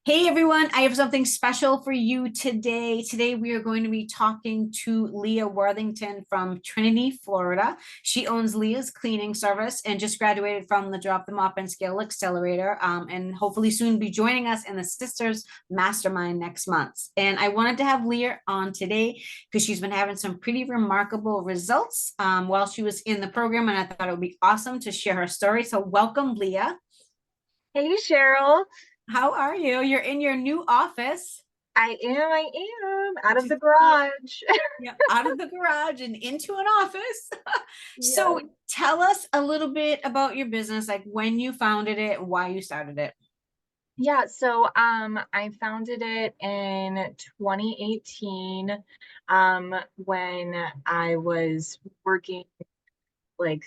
Hey everyone, I have something special for you today. Today we are going to be talking to Leah Worthington from Trinity, Florida. She owns Leah's Cleaning Service and just graduated from the Drop Them Off and Scale Accelerator, and hopefully soon be joining us in the Sisters Mastermind next month. And I wanted to have Leah on today because she's been having some pretty remarkable results while she was in the program, and I thought it would be awesome to share her story. So welcome, Leah. Hey Cheryl, How are you? You're in your new office. I am out Which of is the garage. yeah, out of the garage and into an office. So Yes. tell us a little bit about your business, like when you founded it, why you started it. Yeah, so I founded it in 2018 when I was working like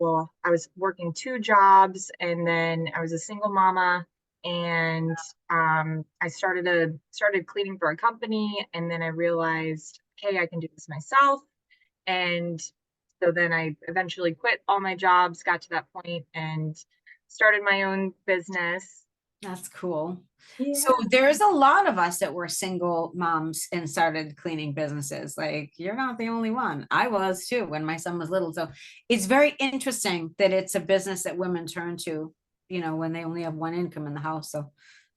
I was working two jobs and then I was a single mama and I started cleaning for a company and then I realized, hey, I can do this myself. And so then I eventually quit all my jobs, got to that point, and started my own business. That's cool. So Yeah. there's a lot of us that were single moms and started cleaning businesses. Like you're not the only one. I was too when my son was little. So it's very interesting that it's a business that women turn to, when they only have one income in the house. So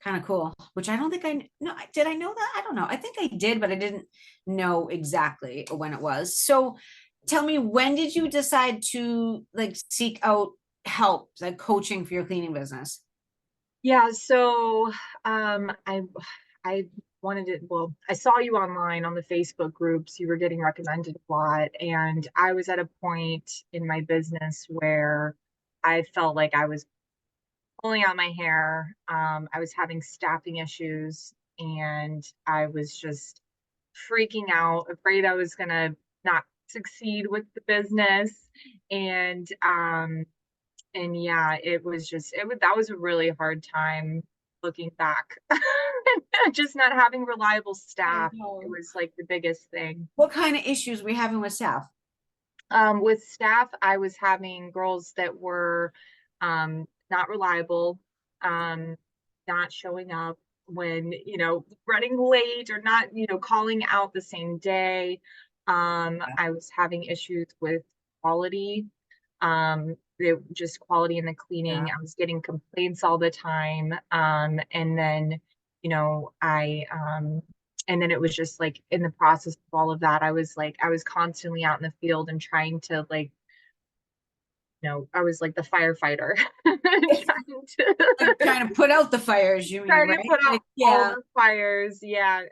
kind of cool, which I don't think I no, did I know that? I don't know. I think I did, but I didn't know exactly when it was. So tell me, when did you decide to like seek out help, like coaching for your cleaning business? Yeah, so I wanted to, well, I saw you online on the Facebook groups. You were getting recommended a lot, and I was at a point in my business where I felt like I was pulling out my hair. I was having staffing issues, and I was just freaking out, afraid I was gonna not succeed with the business. And yeah, it was just it was that was a really hard time looking back. Just not having reliable I staff. It know. was like the biggest thing. What kind of issues were you having with staff? With staff, I was having girls that were not reliable, um, not showing up when, running late or not, calling out the same day. I was having issues with quality, just quality in the cleaning. Yeah. I was getting complaints all the time. And then, you know, I, and then it was just like in the process of all of that, I was constantly out in the field and trying to I was like the firefighter trying Like to trying to put out the fires, you mean, trying to right? put out Like, all yeah. the fires. Yeah.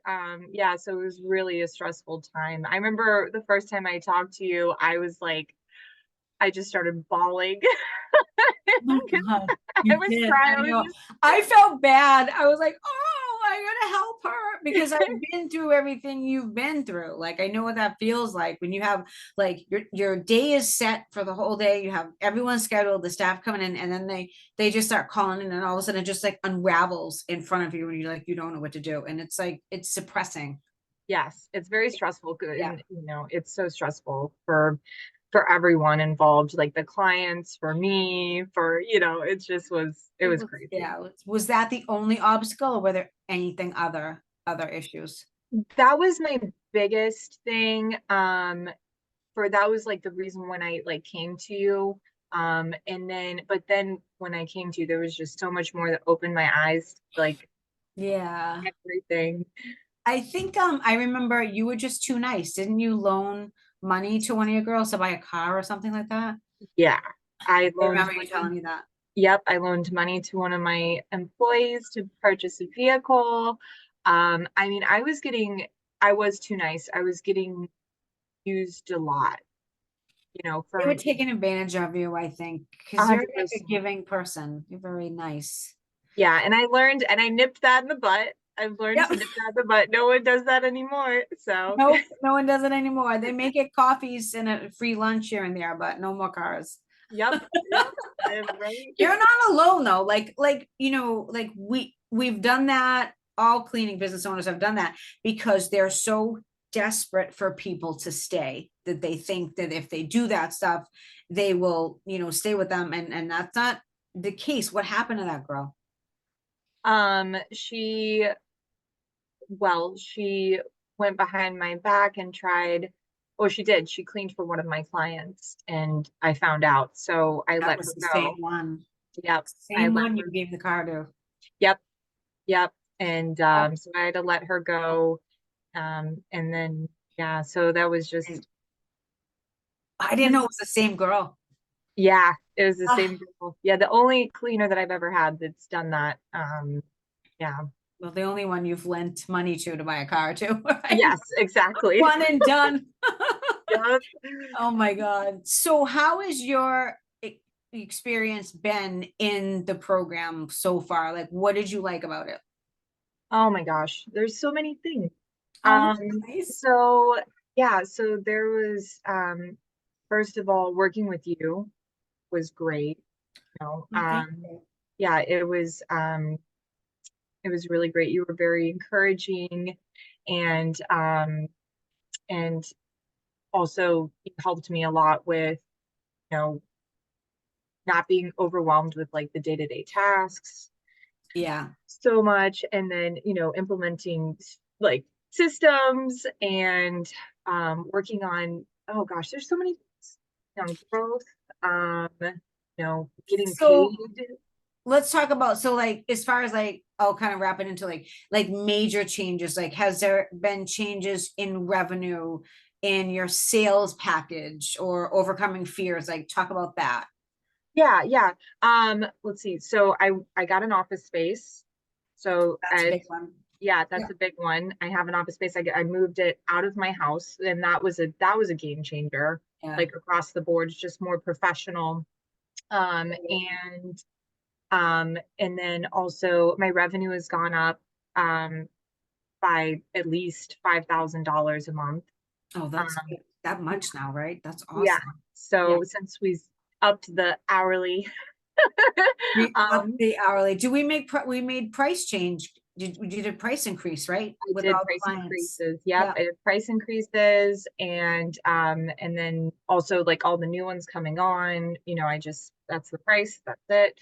Yeah, so it was really a stressful time. I remember the first time I talked to you, I was like, I just started bawling. Oh my God, I you was did. crying. I I was know. just I felt bad. I was like, oh, I gotta help her because I've been through everything you've been through. Like I know what that feels like when you have like your day is set for the whole day. You have everyone scheduled, the staff coming in, and then they just start calling in, and all of a sudden it just like unravels in front of you, and you're like you don't know what to do, and it's like it's suppressing. yes, it's very stressful. Good, Yeah. and it's so stressful for everyone involved, like the clients, for me, for it It was was, crazy. yeah. Was that the only obstacle, or were there anything other issues? That was my biggest thing. For that was like the reason when I like came to you. And then but then when I came to you, there was just so much more that opened my eyes to, like Yeah. everything. I think I remember you were just too nice. Didn't you loan money to one of your girls to buy a car or something like that? Yeah. I I loaned remember you money. telling me that. Yep, I loaned money to one of my employees to purchase a vehicle. I mean, I was too nice. I was getting used a lot, They were from taking advantage of you, I think, because you're like a 100%. giving person. You're very nice. Yeah, and I nipped that in the butt. I've learned Yep. to nip that in the butt. No one does that anymore. So, Nope, no one does it anymore. They may get coffees and a free lunch here and there, but no more cars. yep, yep, right. You're not alone though. Like we've done that. All cleaning business owners have done that because they're so desperate for people to stay that they think that if they do that stuff, they will, stay with them. And that's not the case. What happened to that girl? She, well, she went behind my back and tried, oh, she did. She cleaned for one of my clients and I found out. So I That let was her the go. same one. Yep. I Same let one you her, gave the car to. yep, yep. And Yep. so I had to let her go. And then, yeah, so that was just, And I didn't know it was the same girl. yeah, it was the Ah, same girl. Yeah, the only cleaner that I've ever had that's done that. Yeah. well, the only one you've lent money to buy a car to, right? Yes, exactly. One and done. Yep. Oh my God. So how has your experience been in the program so far? Like, what did you like about it? Oh my gosh, there's so many things. Oh, that's nice. So yeah, so there was first of all, working with you was great. You know, Oh, thank you. yeah, it was really great. You were very encouraging and also you helped me a lot with, you know, not being overwhelmed with like the day-to-day tasks Yeah. so much and then, you know, implementing like systems and working on, oh gosh, there's so many things on growth, you know, getting paid. So let's talk about, so like, as far as like, I'll kind of wrap it into like major changes. Like, has there been changes in revenue in your sales package or overcoming fears? Like, talk about that. Yeah, yeah. Let's see. So I got an office space. So That's a as big one. yeah, Yeah. that's a big one. I have an office space. I moved it out of my house, and that was a game changer, Yeah. like across the board. It's just more professional. And then also my revenue has gone up um by at least $5,000 a month. Oh, that's Um, that much now, right? That's yeah. awesome. Yeah. So since we've upped the hourly, We up um, the hourly. Do we make, we made price change? We did a price increase, right? I With did all the price clients. increases. Yep, Yeah. I did price increases and then also like all the new ones coming on, you know, I just that's the price, that's it.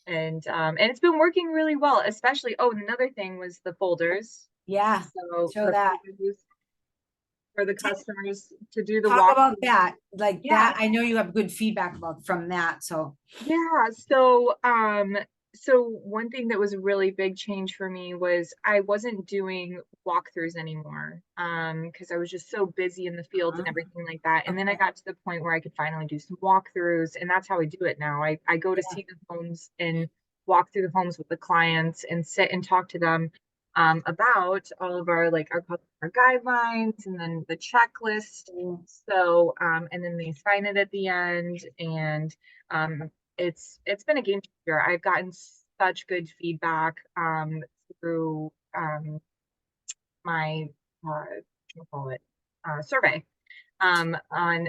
And it's been working really well, especially oh, and another thing was the folders. Yeah. So Show the that. folders for the customers to do the Talk about walkthrough. that. Like Yeah, that. I know you have good feedback about from that. So yeah. So one thing that was a really big change for me was I wasn't doing walkthroughs anymore. Because I was just so busy in the field and uh, everything like that. And then I okay. got to the point where I could finally do some walkthroughs, and that's how I do it now. I go to Yeah. see the homes and walk through the homes with the clients and sit and talk to them about all of our like our customer guidelines and then the checklist. Cool. So and then they sign it at the end and um, it's been a game changer. I've gotten such good feedback through my what do you call it survey on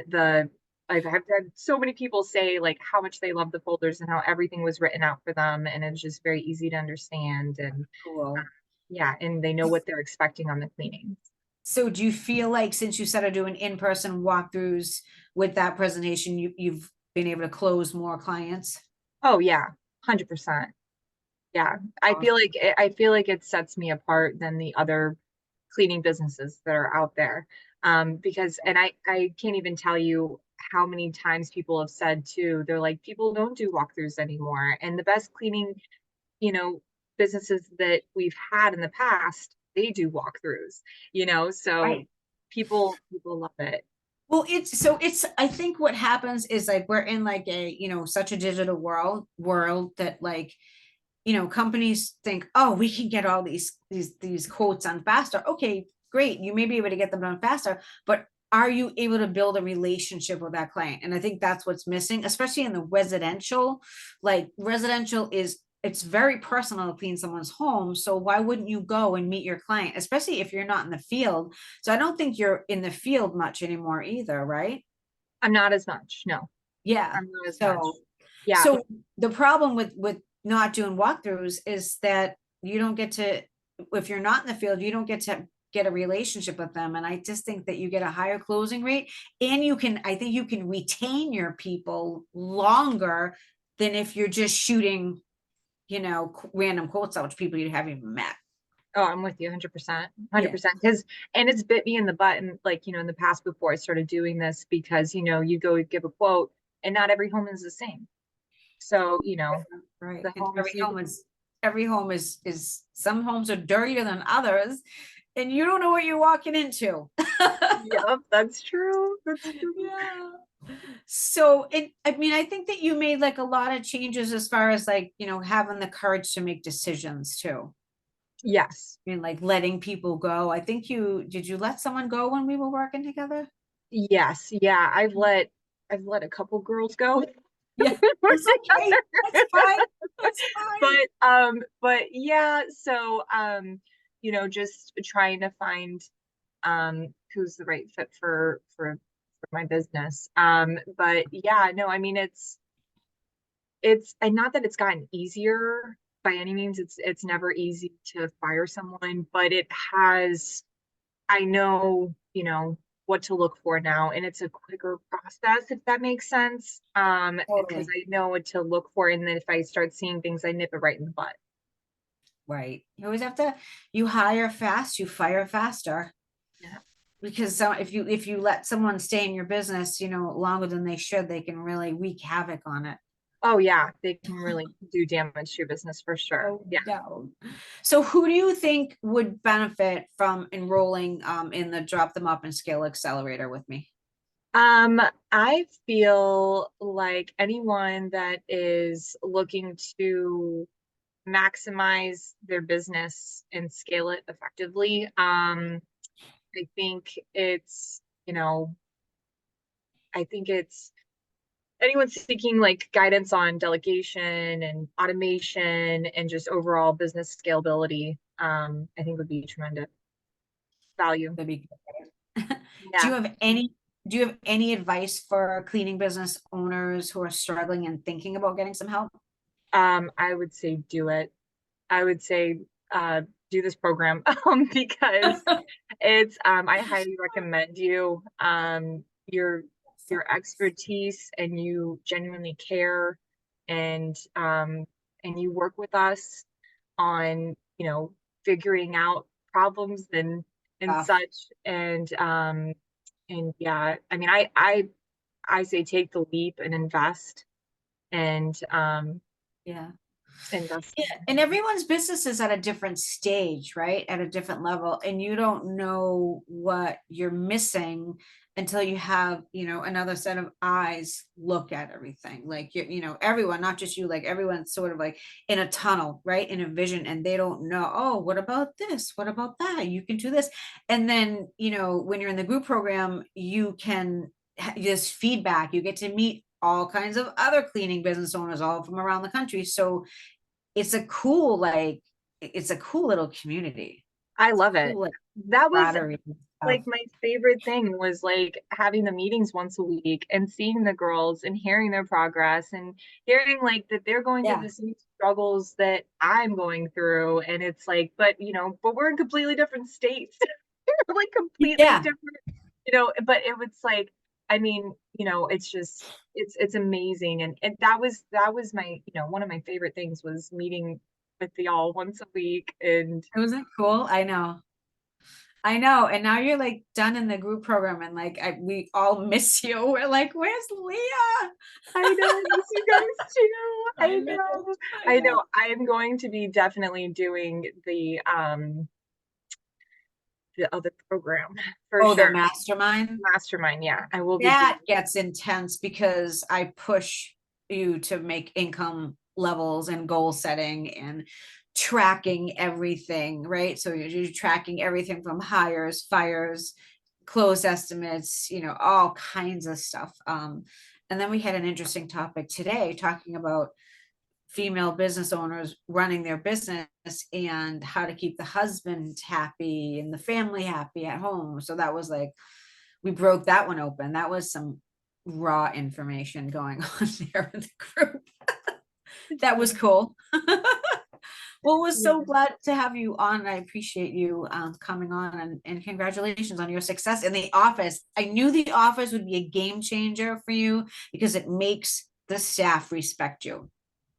the. I've had so many people say like how much they love the folders and how everything was written out for them, and it's just very easy to understand. And Cool. yeah, and they know what they're expecting on the cleaning. So do you feel like since you started doing in-person walkthroughs with that presentation, you've been able to close more clients? Oh yeah, 100%. Yeah, Awesome. I feel like it sets me apart than the other cleaning businesses that are out there. Because and I can't even tell you how many times people have said too, they're like, people don't do walkthroughs anymore. And the best cleaning, you know, businesses that we've had in the past, they do walkthroughs, you know, so Right. people love it. Well, it's I think what happens is like we're in like a, such a digital world that like, companies think, oh, we can get all these quotes on faster. Okay, great. You may be able to get them done faster, but are you able to build a relationship with that client? And I think that's what's missing, especially in the residential. Like residential is it's very personal to clean someone's home. So why wouldn't you go and meet your client, especially if you're not in the field? So I don't think you're in the field much anymore either, right? I'm not as much. No, Yeah. I'm not as much. So, Yeah, so the problem with not doing walkthroughs is that you don't get to, if you're not in the field, you don't get to get a relationship with them. And I just think that you get a higher closing rate, and I think you can retain your people longer than if you're just shooting random quotes out to people you haven't even met. Oh, I'm with you 100%, Yeah. 100%. And it's bit me in the butt. And like, in the past before I started doing this, because, you go give a quote and not every home is the same. So, Right. the And homes every home is some homes are dirtier than others, and you don't know what you're walking into. Yep, that's true. That's true. Yeah. So I think that you made like a lot of changes as far as like, having the courage to make decisions too. Yes. And like letting people go. I think did you let someone go when we were working together? Yes. Yeah. I've let a couple girls go. Yeah. It's okay. That's fine. That's fine. But yeah, so just trying to find who's the right fit for my business. But yeah, no, I mean it's and not that it's gotten easier by any means. It's never easy to fire someone, but it has. I know, what to look for now, and it's a quicker process, if that makes sense. Because Totally. I know what to look for, and then if I start seeing things, I nip it right in the butt. Right. You always have to, you hire fast, you fire faster. Yeah. Because if you let someone stay in your business, longer than they should, they can really wreak havoc on it. Oh yeah, they can really do damage to your business for sure. Oh, Yeah. no. So who do you think would benefit from enrolling in the Drop Them Up and Scale Accelerator with me? I feel like anyone that is looking to maximize their business and scale it effectively, I think it's, I think it's anyone seeking like guidance on delegation and automation and just overall business scalability, I think would be tremendous value. That'd be good. Do Yeah. you have any do you have any advice for cleaning business owners who are struggling and thinking about getting some help? I would say do it. I would say do this program because I highly recommend you. Your expertise and you genuinely care and you work with us on, figuring out problems and Tough. such. And yeah, I mean I say take the leap and and Yeah. invest. Yeah, and everyone's business is at a different stage, right? At a different level, and you don't know what you're missing until you have, another set of eyes look at everything. Like everyone, not just you, like everyone's sort of like in a tunnel, right? In a vision, and they don't know, oh, what about this? What about that? You can do this. And then, when you're in the group program, you can this feedback, you get to meet all kinds of other cleaning business owners all from around the country. So it's a cool little community. I It's love it. cool, like That was camaraderie and like stuff. my favorite thing was like having the meetings once a week and seeing the girls and hearing their progress and hearing like that they're going through Yeah, the same struggles that I'm going through. And it's like, but we're in completely different states. We're like completely yeah, different, but it was like, I mean, it's just it's amazing. And that was my, one of my favorite things was meeting with y'all once a week. And it wasn't cool. I know. And now you're like done in the group program, and like we all miss you. We're like, where's Leah? I know, I miss you guys too. I I know, know. I I know. know. I am going to be definitely doing the other program for Oh, the sure. mastermind. Mastermind, yeah. I will be That doing gets intense because I push you to make income levels and goal setting and tracking everything, right? So you're tracking everything from hires, fires, close estimates, all kinds of stuff. And then we had an interesting topic today talking about female business owners running their business and how to keep the husband happy and the family happy at home. So that was like, we broke that one open. That was some raw information going on there in the group. That was cool. Well, was so yeah. glad to have you on. I appreciate you coming on, and congratulations on your success in the office. I knew the office would be a game changer for you because it makes the staff respect you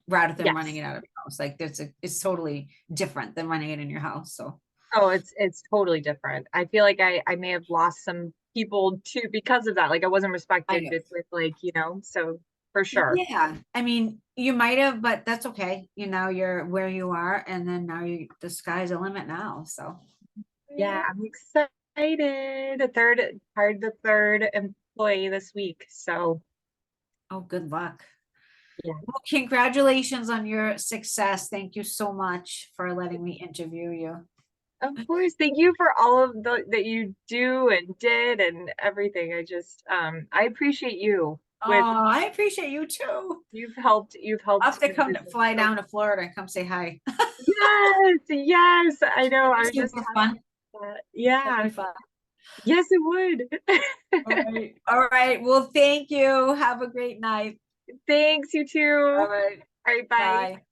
rather than running Yes. it out of. house. Like it's totally different than running it in your house. So Oh, it's totally different. I feel like I may have lost some people too because of that. Like I wasn't I respected know. with like, so for sure. Yeah, I mean, you might have, but that's okay. You're where you are, and then now the sky's the limit now. So Yeah, yeah. I'm excited. The third employee this week. So Oh, good luck. yeah. Well, congratulations on your success. Thank you so much for letting me interview you. Of course. Thank you for all of the that you do and did and everything. I appreciate you Oh, with I appreciate you too. you've I'll helped have to my come business fly so down to Florida and come say hi. yes, yes, I know. It'd be I was just super talking fun. about that. That'd be Yeah. fun. Yes, it would. All right. All right. Well, thank you. Have a great night. Thanks, you All too. right. All right, bye. Bye.